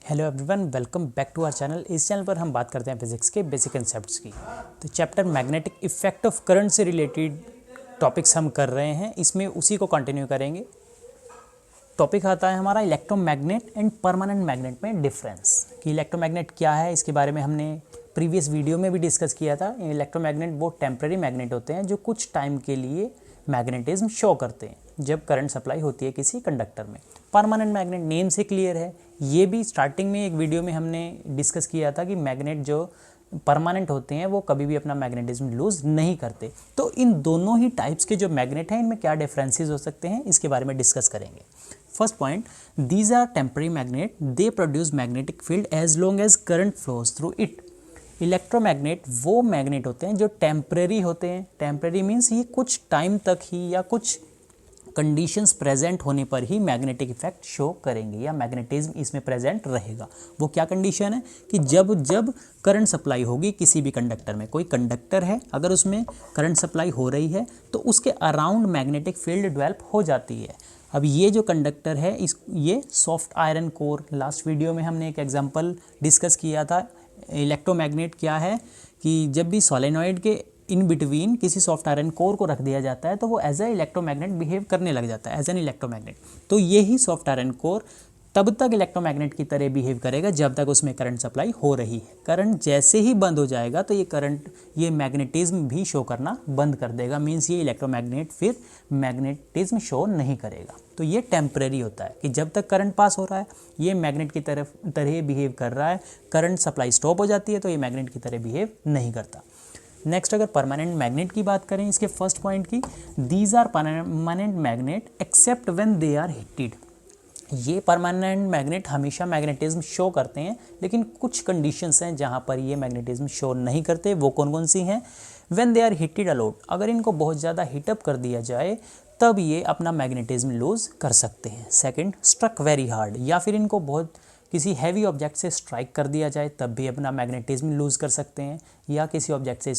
Hello everyone, welcome back to our channel. इस channel पर हम बात करते हैं फिजिक्स के बेसिक कंसेप्ट्स की। तो chapter magnetic effect of current से रिलेटेड टॉपिक्स हम कर रहे हैं, इसमें उसी को कंटिन्यू करेंगे। टॉपिक आता है हमारा इलेक्ट्रोमैग्नेट एंड परमानेंट मैग्नेट में डिफरेंस, कि इलेक्ट्रोमैग्नेट क्या है। इसके बारे में हमने प्रीवियस वीडियो में भी डिस्कस किया था। इलेक्ट्रोमैग्नेट वो टेम्प्रेरी मैग्नेट होते हैं जो कुछ टाइम के लिए मैग्नेटिज्म शो करते हैं जब करंट सप्लाई होती है किसी कंडक्टर में। परमानेंट मैग्नेट नेम से क्लियर है, ये भी स्टार्टिंग में एक वीडियो में हमने डिस्कस किया था कि मैग्नेट जो परमानेंट होते हैं वो कभी भी अपना मैग्नेटिज्म लूज नहीं करते। तो इन दोनों ही टाइप्स के जो मैग्नेट हैं इनमें क्या डिफरेंसेस हो सकते हैं, इसके बारे में डिस्कस करेंगे। First point, these are temporary magnet, they produce magnetic field as long as current flows through it. Electromagnet वो मैग्नेट होते हैं जो टेम्परेरी होते हैं। टेम्परेरी मीन्स ये कुछ टाइम तक ही या कुछ कंडीशंस प्रेजेंट होने पर ही मैग्नेटिक इफेक्ट शो करेंगे या मैग्नेटिज्म इसमें प्रेजेंट रहेगा। वो क्या कंडीशन है कि जब जब करंट सप्लाई होगी किसी भी कंडक्टर में, कोई कंडक्टर है अगर उसमें करंट सप्लाई हो रही है तो उसके अराउंड मैग्नेटिक फील्ड डेवलप हो जाती है। अब ये जो कंडक्टर है ये soft iron core, last video में हमने एक एग्जांपल डिस्कस किया था। इलेक्ट्रोमैग्नेट क्या है कि जब भी सोलेनॉइड के इन बिटवीन किसी सॉफ्ट आयरन कोर को रख दिया जाता है तो वो एज ए इलेक्ट्रोमैग्नेट बिहेव करने लग जाता है, एज एन इलेक्ट्रोमैग्नेट। तो यही सॉफ्ट आयरन कोर तब तक इलेक्ट्रोमैग्नेट की तरह बिहेव करेगा जब तक उसमें करंट सप्लाई हो रही है। करंट जैसे ही बंद हो जाएगा तो ये मैग्नेटिज्म भी शो करना बंद कर देगा। मीन्स ये इलेक्ट्रोमैग्नेट फिर मैग्नेटिज्म शो नहीं करेगा। तो ये टेम्परेरी होता है कि जब तक करंट पास हो रहा है ये मैग्नेट की तरह बिहेव कर रहा है। करंट सप्लाई स्टॉप हो जाती है तो ये मैग्नेट की तरह बिहेव नहीं करता। नेक्स्ट, अगर परमानेंट मैग्नेट की बात करें इसके फर्स्ट पॉइंट की, these are permanent magnet except when they are heated. ये परमानेंट मैग्नेट हमेशा मैग्नेटिज्म शो करते हैं, लेकिन कुछ कंडीशंस हैं जहाँ पर ये मैग्नेटिज्म शो नहीं करते। वो कौन कौन सी हैं? When they are heated a lot, अगर इनको बहुत ज़्यादा हीटअप कर दिया जाए तब ये अपना मैग्नेटिज्म लूज कर सकते हैं। सेकंड, स्ट्रक वेरी हार्ड, या फिर इनको बहुत किसी हैवी ऑब्जेक्ट से स्ट्राइक कर दिया जाए तब भी अपना मैग्नेटिज्म लूज़ कर सकते हैं, या किसी ऑब्जेक्ट से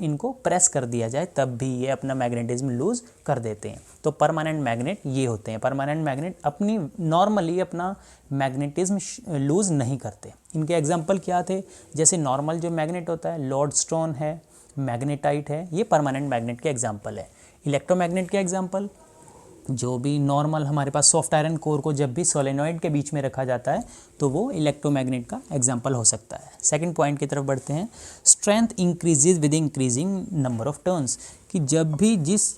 इनको प्रेस कर दिया जाए तब भी ये अपना मैग्नेटिज्म लूज़ कर देते हैं। तो परमानेंट मैग्नेट ये होते हैं। परमानेंट मैग्नेट अपनी नॉर्मली अपना मैग्नेटिज्म लूज़ नहीं करते। इनके एग्जांपल क्या थे? जैसे नॉर्मल जो मैग्नेट होता है, लॉर्डस्टोन है, मैग्नेटाइट है, ये परमानेंट मैग्नेट के एग्जाम्पल है। इलेक्ट्रोमैग्नेट के एग्जाम्पल जो भी नॉर्मल हमारे पास सॉफ्ट आयरन कोर को जब भी सोलेनॉइड के बीच में रखा जाता है तो वो इलेक्ट्रोमैग्नेट का एग्जांपल हो सकता है। सेकंड पॉइंट की तरफ बढ़ते हैं। Strength increases with increasing number of turns, कि जब भी जिस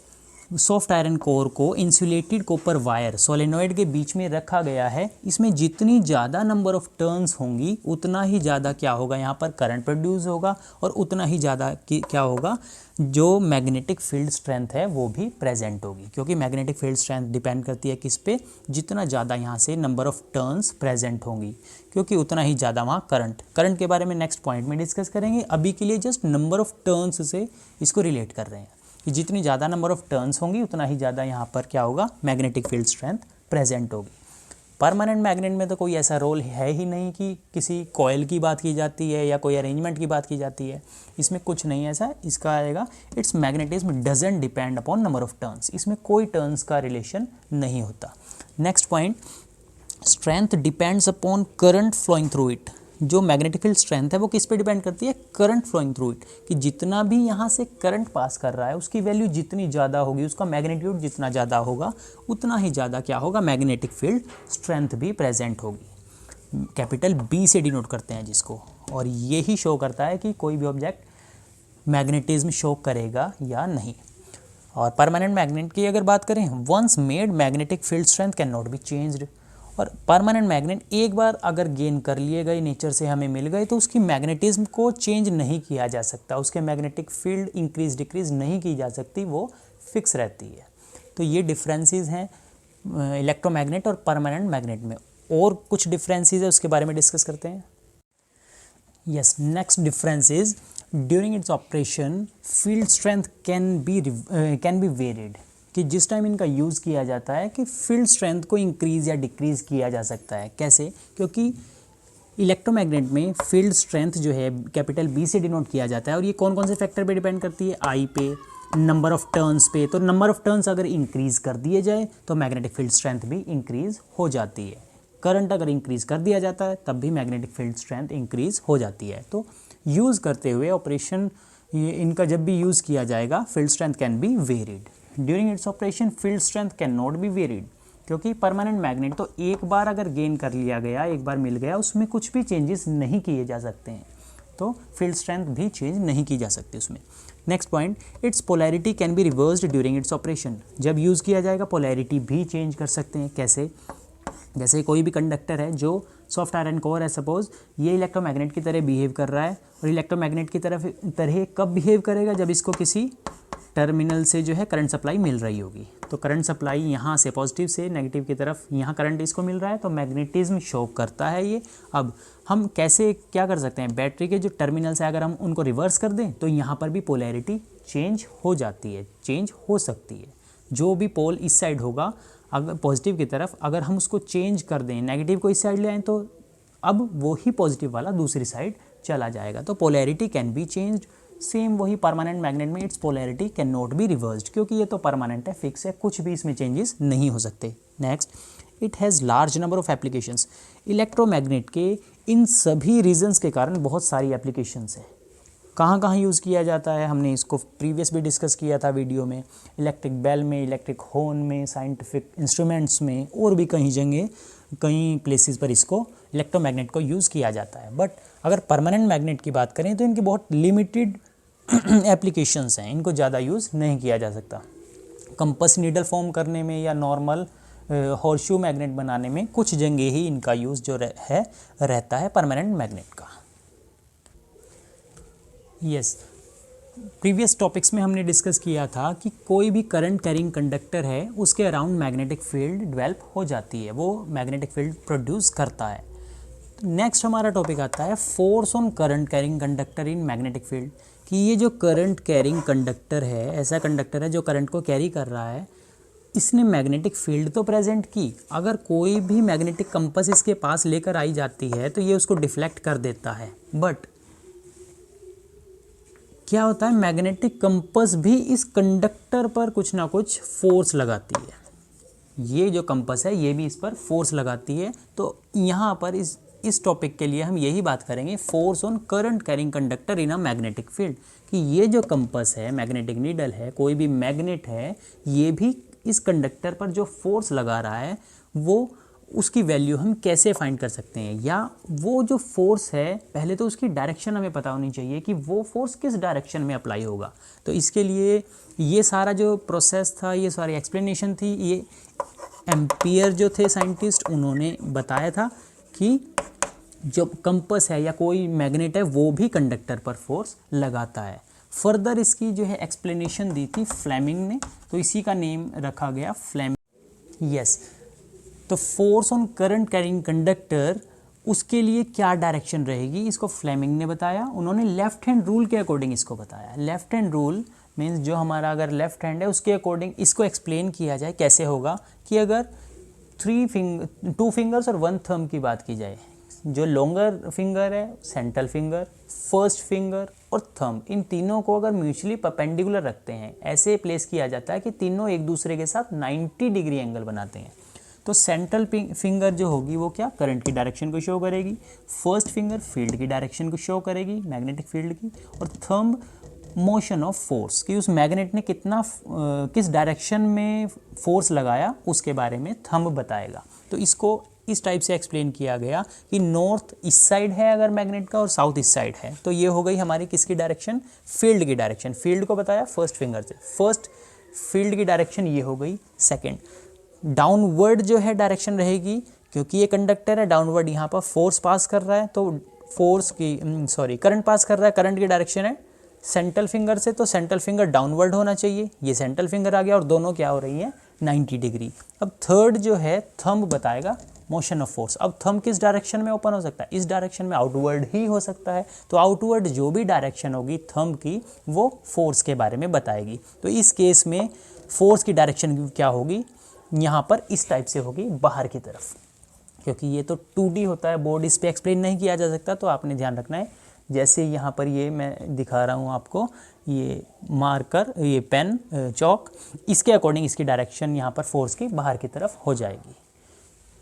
सॉफ्ट आयरन कोर को इंसुलेटेड कॉपर वायर सोलेनॉइड के बीच में रखा गया है, इसमें जितनी ज़्यादा नंबर ऑफ टर्न्स होंगी उतना ही ज़्यादा क्या होगा, यहाँ पर करंट प्रोड्यूस होगा और उतना ही ज़्यादा क्या होगा, जो मैग्नेटिक फील्ड स्ट्रेंथ है वो भी प्रेजेंट होगी। क्योंकि मैग्नेटिक फील्ड स्ट्रेंथ डिपेंड करती है किस पे? जितना ज़्यादा यहाँ से नंबर ऑफ टर्न्स प्रेजेंट होंगी, क्योंकि उतना ही ज़्यादा वहाँ करंट के बारे में नेक्स्ट पॉइंट में डिस्कस करेंगे। अभी के लिए जस्ट नंबर ऑफ टर्न्स से इसको रिलेट कर रहे हैं कि जितनी ज़्यादा नंबर ऑफ टर्न्स होंगी उतना ही ज़्यादा यहाँ पर क्या होगा, मैग्नेटिक फील्ड स्ट्रेंथ प्रेजेंट होगी। परमानेंट मैग्नेट में तो कोई ऐसा रोल है ही नहीं कि किसी कॉइल की बात की जाती है या कोई अरेंजमेंट की बात की जाती है, इसमें कुछ नहीं ऐसा। इसका आएगा it's magnetism doesn't depend upon number of turns, इसमें कोई टर्न्स का रिलेशन नहीं होता। Next point, strength depends upon current flowing through it. जो मैग्नेटिक फील्ड स्ट्रेंथ है वो किस पे डिपेंड करती है? करंट फ्लोइंग थ्रू इट, कि जितना भी यहाँ से करंट पास कर रहा है उसकी वैल्यू जितनी ज़्यादा होगी, उसका मैग्नीट्यूड जितना ज़्यादा होगा उतना ही ज़्यादा क्या होगा, मैग्नेटिक फील्ड स्ट्रेंथ भी प्रेजेंट होगी। कैपिटल बी से डिनोट करते हैं जिसको, और यही शो करता है कि कोई भी ऑब्जेक्ट मैग्नेटिज्म शो करेगा या नहीं। और परमानेंट मैग्नेट की अगर बात करें, once made magnetic field strength can not be changed. और परमानेंट मैग्नेट एक बार अगर गेन कर लिए गए, नेचर से हमें मिल गए, तो उसकी मैग्नेटिज्म को चेंज नहीं किया जा सकता, उसके मैग्नेटिक फील्ड इंक्रीज डिक्रीज नहीं की जा सकती, वो फिक्स रहती है। तो ये डिफरेंसेस हैं इलेक्ट्रोमैग्नेट और परमानेंट मैग्नेट में। और कुछ डिफरेंसेस है उसके बारे में डिस्कस करते हैं। Yes, next difference is during its operation field strength can be varied, कि जिस टाइम इनका यूज़ किया जाता है कि फील्ड स्ट्रेंथ को इंक्रीज़ या डिक्रीज़ किया जा सकता है। कैसे? क्योंकि इलेक्ट्रोमैग्नेट में फील्ड स्ट्रेंथ जो है कैपिटल बी से डिनोट किया जाता है, और ये कौन कौन से फैक्टर पे डिपेंड करती है? आई पे, नंबर ऑफ टर्न्स पे। तो नंबर ऑफ टर्न्स अगर इंक्रीज़ कर दिए जाए तो मैग्नेटिक फील्ड स्ट्रेंथ भी इंक्रीज़ हो जाती है। करंट अगर इंक्रीज़ कर दिया जाता है तब भी मैग्नेटिक फील्ड स्ट्रेंथ इंक्रीज़ हो जाती है। तो यूज़ करते हुए ऑपरेशन ये इनका जब भी यूज़ किया जाएगा, field strength can be varied. During its operation field strength can not B varied, क्योंकि परमानेंट मैग्नेट तो एक बार अगर गेन कर लिया गया, एक बार मिल गया, उसमें कुछ भी चेंजेस नहीं किए जा सकते हैं, तो फील्ड स्ट्रेंथ भी चेंज नहीं की जा सकती उसमें। Next point, it's polarity can be reversed during its operation. जब यूज़ किया जाएगा पोलैरिटी भी चेंज कर सकते हैं। कैसे? जैसे कोई भी कंडक्टर है जो सॉफ्ट आयरन कोर है, सपोज ये इलेक्ट्रोमैग्नेट की तरह बिहेव कर रहा है, और इलेक्ट्रोमैग्नेट की तरह कब बिहेव करेगा? जब इसको किसी टर्मिनल से जो है करंट सप्लाई मिल रही होगी। तो करंट सप्लाई यहाँ से पॉजिटिव से नेगेटिव की तरफ यहाँ करंट इसको मिल रहा है, तो मैग्नेटिज्म शो करता है ये। अब हम कैसे क्या कर सकते हैं, बैटरी के जो टर्मिनल्स है अगर हम उनको रिवर्स कर दें तो यहाँ पर भी पोलैरिटी चेंज हो जाती है, चेंज हो सकती है। जो भी पोल इस साइड होगा अगर पॉजिटिव की तरफ, अगर हम उसको चेंज कर दें, नेगेटिव को इस साइड ले आएँ, तो अब वो ही पॉजिटिव वाला दूसरी साइड चला जाएगा। तो polarity can be changed. Same वही परमानेंट मैग्नेट में it's polarity can not be reversed, क्योंकि ये तो परमानेंट है, फिक्स है, कुछ भी इसमें चेंजेस नहीं हो सकते। Next, it has large number of applications. Electromagnet के इन सभी रीजंस के कारण बहुत सारी एप्लीकेशंस है। कहाँ कहाँ यूज़ किया जाता है, हमने इसको प्रीवियस भी डिस्कस किया था वीडियो में। इलेक्ट्रिक बेल में, इलेक्ट्रिक हॉर्न में, साइंटिफिक इंस्ट्रूमेंट्स में, और भी कहीं जगह कई प्लेसेस पर इसको इलेक्ट्रोमैग्नेट को यूज़ किया जाता है। बट अगर परमानेंट मैग्नेट की बात करें तो इनकी बहुत लिमिटेड एप्लीकेशंस हैं, इनको ज़्यादा यूज़ नहीं किया जा सकता। कंपस नीडल फॉर्म करने में या नॉर्मल हॉर्सशू मैग्नेट बनाने में कुछ जगह ही इनका यूज़ जो रहता है परमानेंट मैग्नेट का। यस, प्रीवियस टॉपिक्स में हमने डिस्कस किया था कि कोई भी करंट कैरिंग कंडक्टर है उसके अराउंड मैग्नेटिक फील्ड डेवलप हो जाती है, वो मैग्नेटिक फील्ड प्रोड्यूस करता है। नेक्स्ट हमारा टॉपिक आता है force on current carrying conductor in magnetic field, कि ये जो करंट कैरिंग कंडक्टर है, ऐसा कंडक्टर है जो करंट को कैरी कर रहा है, इसने मैग्नेटिक फील्ड तो प्रेजेंट की, अगर कोई भी मैग्नेटिक कंपस इसके पास लेकर आई जाती है तो ये उसको डिफ्लेक्ट कर देता है। बट क्या होता है, मैग्नेटिक कंपस भी इस कंडक्टर पर कुछ ना कुछ फोर्स लगाती है। ये जो कंपस है ये भी इस पर फोर्स लगाती है। तो यहाँ पर इस टॉपिक के लिए हम यही बात करेंगे, force on current carrying conductor in a magnetic field, कि ये जो कंपस है, मैग्नेटिक नीडल है, कोई भी मैग्नेट है, ये भी इस कंडक्टर पर जो फोर्स लगा रहा है वो उसकी वैल्यू हम कैसे फाइंड कर सकते हैं, या वो जो फोर्स है पहले तो उसकी डायरेक्शन हमें पता होनी चाहिए कि वो फोर्स किस डायरेक्शन में अप्लाई होगा। तो इसके लिए ये सारा जो प्रोसेस था, ये सारी एक्सप्लेनेशन थी, ये एम्पियर जो थे साइंटिस्ट, उन्होंने बताया था कि जो कंपस है या कोई मैग्नेट है वो भी कंडक्टर पर फोर्स लगाता है। फर्दर इसकी जो है एक्सप्लेनेशन दी थी फ्लेमिंग ने, तो इसी का नेम रखा गया फ्लेमिंग। यस, तो force on current carrying conductor, उसके लिए क्या डायरेक्शन रहेगी इसको फ्लेमिंग ने बताया। उन्होंने लेफ्ट हैंड रूल के अकॉर्डिंग इसको बताया। लेफ्ट हैंड रूल मीन्स जो हमारा अगर लेफ्ट हैंड है उसके अकॉर्डिंग इसको एक्सप्लेन किया जाए कैसे होगा, कि अगर 2 फिंगर्स और 1 थंब की बात की जाए, जो लॉन्गर फिंगर है, सेंट्रल फिंगर, फर्स्ट फिंगर और थंब, इन तीनों को अगर म्यूचुअली परपेंडिकुलर रखते हैं, ऐसे प्लेस किया जाता है कि तीनों एक दूसरे के साथ 90 डिग्री एंगल बनाते हैं। तो सेंट्रल फिंगर जो होगी वो क्या, करंट की डायरेक्शन को शो करेगी, फर्स्ट फिंगर फील्ड की डायरेक्शन को शो करेगी, मैग्नेटिक फील्ड की, और थंब मोशन ऑफ फोर्स, कि उस मैग्नेट ने कितना किस डायरेक्शन में फोर्स लगाया उसके बारे में थंब बताएगा। तो इसको इस टाइप से एक्सप्लेन किया गया कि नॉर्थ इस साइड है अगर मैग्नेट का और साउथ इस साइड है, तो ये हो गई हमारी किसकी डायरेक्शन, फील्ड की डायरेक्शन। फील्ड को बताया फर्स्ट फिंगर से, फर्स्ट फील्ड की डायरेक्शन ये हो गई। सेकेंड, डाउनवर्ड जो है डायरेक्शन रहेगी, क्योंकि ये कंडक्टर है, डाउनवर्ड यहाँ पर फोर्स पास कर रहा है, तो करंट पास कर रहा है, करंट की डायरेक्शन है सेंट्रल फिंगर से, तो सेंट्रल फिंगर डाउनवर्ड होना चाहिए। ये सेंट्रल फिंगर आ गया और दोनों क्या हो रही है, 90 डिग्री। अब थर्ड जो है थंब बताएगा मोशन ऑफ फोर्स। अब थंब किस डायरेक्शन में ओपन हो सकता है, इस डायरेक्शन में आउटवर्ड ही हो सकता है। तो आउटवर्ड जो भी डायरेक्शन होगी थंब की, वो फोर्स के बारे में बताएगी। तो इस केस में फोर्स की डायरेक्शन क्या होगी, यहाँ पर इस टाइप से होगी, बाहर की तरफ, क्योंकि ये तो 2D होता है, बोर्ड इस पर एक्सप्लेन नहीं किया जा सकता, तो आपने ध्यान रखना है। जैसे यहाँ पर ये मैं दिखा रहा हूँ आपको, ये मार्कर, ये पेन, चौक, इसके अकॉर्डिंग इसकी डायरेक्शन यहाँ पर फोर्स की बाहर की तरफ हो जाएगी।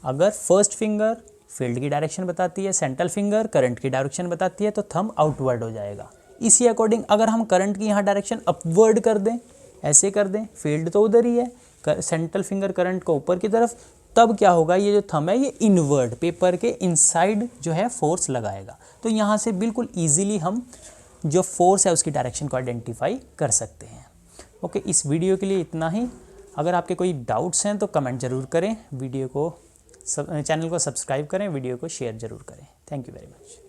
अगर फर्स्ट फिंगर फील्ड की डायरेक्शन बताती है, सेंट्रल फिंगर करंट की डायरेक्शन बताती है, तो थंब आउटवर्ड हो जाएगा। इसी अकॉर्डिंग अगर हम करंट की यहाँ डायरेक्शन अपवर्ड कर दें, ऐसे कर दें, फील्ड तो उधर ही है, सेंट्रल फिंगर करंट को ऊपर की तरफ, तब क्या होगा, ये जो थंब है ये इनवर्ड पेपर के इनसाइड जो है फोर्स लगाएगा। तो यहाँ से बिल्कुल ईजिली हम जो फोर्स है उसकी डायरेक्शन को आइडेंटिफाई कर सकते हैं। ओके, इस वीडियो के लिए इतना ही। अगर आपके कोई डाउट्स हैं तो कमेंट ज़रूर करें, वीडियो को चैनल को सब्सक्राइब करें, वीडियो को शेयर ज़रूर करें। Thank you very much.